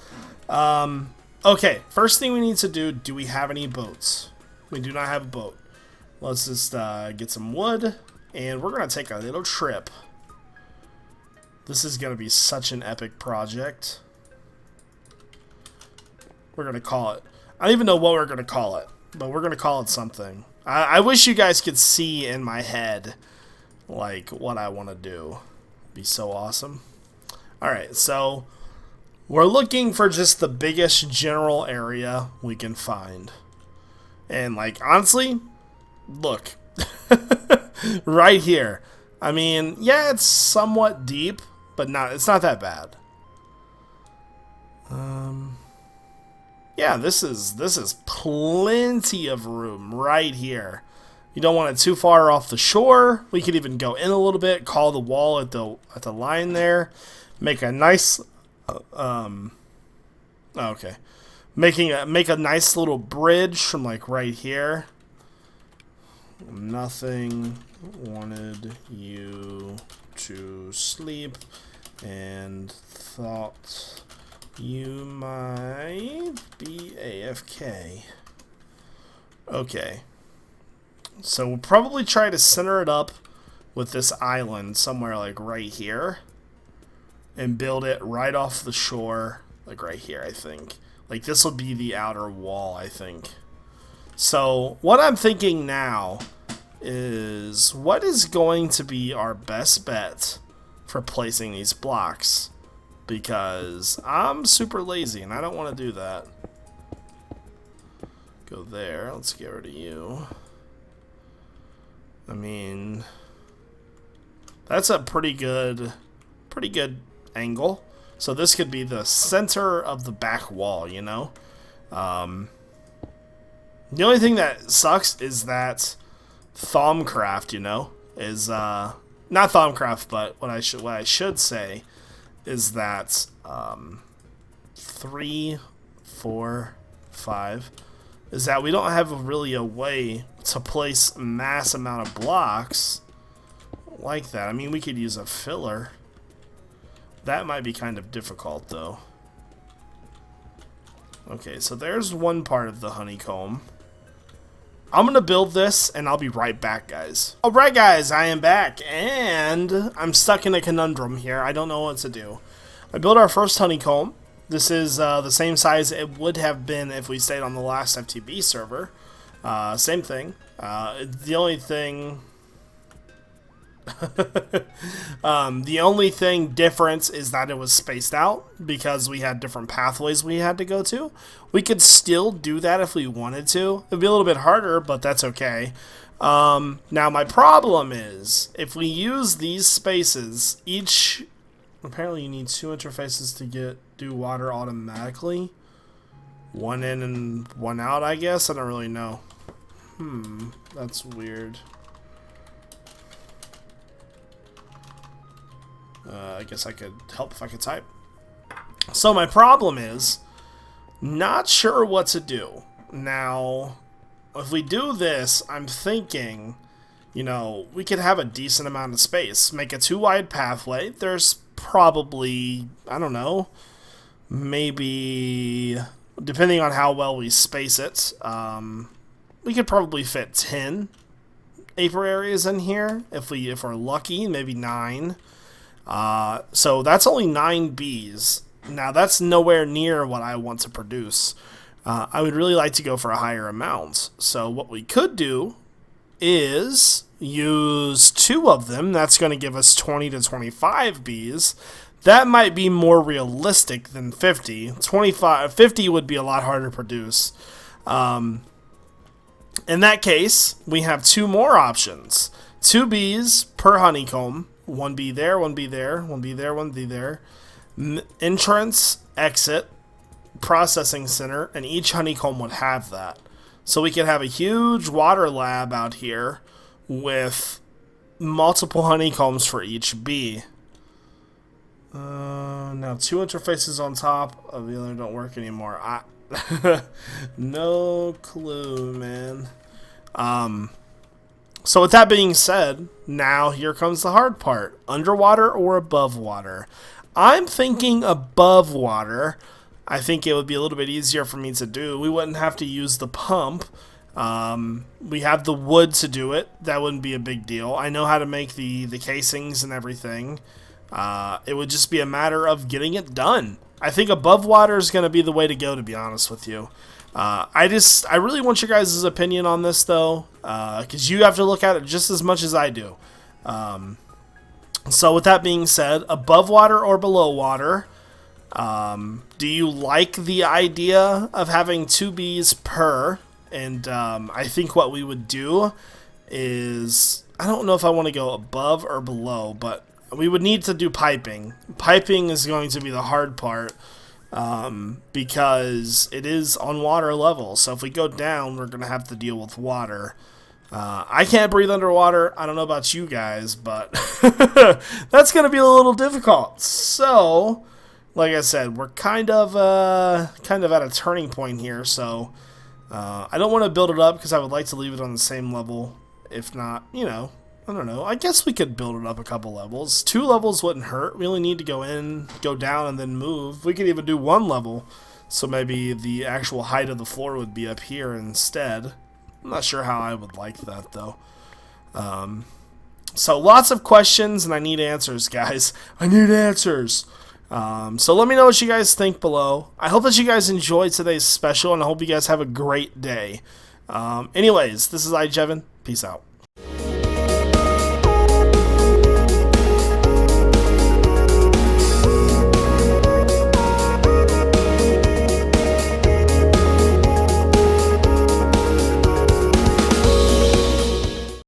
Okay, first thing we need to do we have any boats? We do not have a boat. Let's just get some wood, and we're going to take a little trip. This is going to be such an epic project. We're going to call it, I don't even know what we're going to call it, but we're going to call it something. I wish you guys could see in my head, like, what I want to do. It'd be so awesome. Alright, so We're looking for just the biggest general area we can find. And like, honestly, look. Right here. I mean, yeah, it's somewhat deep, but it's not that bad. Yeah, this is plenty of room right here. You don't want it too far off the shore. We could even go in a little bit, call the wall at the line there, make a nice okay. Make a nice little bridge from like right here. Nothing wanted you to sleep and thought you might be AFK. Okay. So we'll probably try to center it up with this island somewhere like right here. And build it right off the shore, like right here, I think. Like this will be the outer wall, I think. So what I'm thinking now is what is going to be our best bet for placing these blocks, because I'm super lazy and I don't want to do that. Go there. Let's get rid of you. I mean, that's a pretty good angle. So this could be the center of the back wall, you know. The only thing that sucks is that Thaumcraft, you know, is not Thaumcraft, but what I should say is that 3, 4, 5 is that we don't have really a way to place a mass amount of blocks like that. I mean, we could use a filler. That might be kind of difficult, though. Okay, so there's one part of the honeycomb. I'm going to build this, and I'll be right back, guys. Alright, guys, I am back, and I'm stuck in a conundrum here. I don't know what to do. I built our first honeycomb. This is the same size it would have been if we stayed on the last FTB server. Same thing. The only thing... the only thing difference is that it was spaced out because we had different pathways we had to go to. We could still do that if we wanted to. It'd be a little bit harder, but that's okay. Now my problem is if we use these spaces, apparently you need 2 interfaces to do water automatically. One in and one out, I guess. I don't really know. That's weird. I guess I could help if I could type. So my problem is, not sure what to do. Now, if we do this, I'm thinking, you know, we could have a decent amount of space. Make a 2-wide pathway. There's probably, I don't know, maybe, depending on how well we space it, we could probably fit 10 apiaries in here. If we're lucky, maybe 9. So that's only 9 bees. Now that's nowhere near what I want to produce. I would really like to go for a higher amount. So what we could do is use 2 of them. That's going to give us 20 to 25 bees. That might be more realistic than 50. 50 would be a lot harder to produce. In that case, we have 2 more options. 2 bees per honeycomb. 1 bee there, 1 bee there, 1 bee there, 1 bee there. Entrance, exit, processing center, and each honeycomb would have that. So we could have a huge water lab out here with multiple honeycombs for each bee. Now 2 interfaces on top of the other don't work anymore. No clue, man. So with that being said, now here comes the hard part. Underwater or above water? I'm thinking above water. I think it would be a little bit easier for me to do. We wouldn't have to use the pump. We have the wood to do it. That wouldn't be a big deal. I know how to make the casings and everything. It would just be a matter of getting it done. I think above water is going to be the way to go, to be honest with you. I really want your guys' opinion on this, though, because you have to look at it just as much as I do. So with that being said, above water or below water, Do you like the idea of having 2 bees per? And I think what we would do is, I don't know if I want to go above or below, but we would need to do piping. Piping is going to be the hard part because it is on water level. So if we go down, we're going to have to deal with water. I can't breathe underwater. I don't know about you guys, but that's going to be a little difficult. So, like I said, we're kind of at a turning point here. So I don't want to build it up because I would like to leave it on the same level. If not, you know, I don't know. I guess we could build it up a couple levels. 2 levels wouldn't hurt. We only need to go in, go down, and then move. We could even do 1 level. So maybe the actual height of the floor would be up here instead. I'm not sure how I would like that, though. So lots of questions, and I need answers, guys. I need answers. So let me know what you guys think below. I hope that you guys enjoyed today's special, and I hope you guys have a great day. Anyways, this is iJevin. Peace out.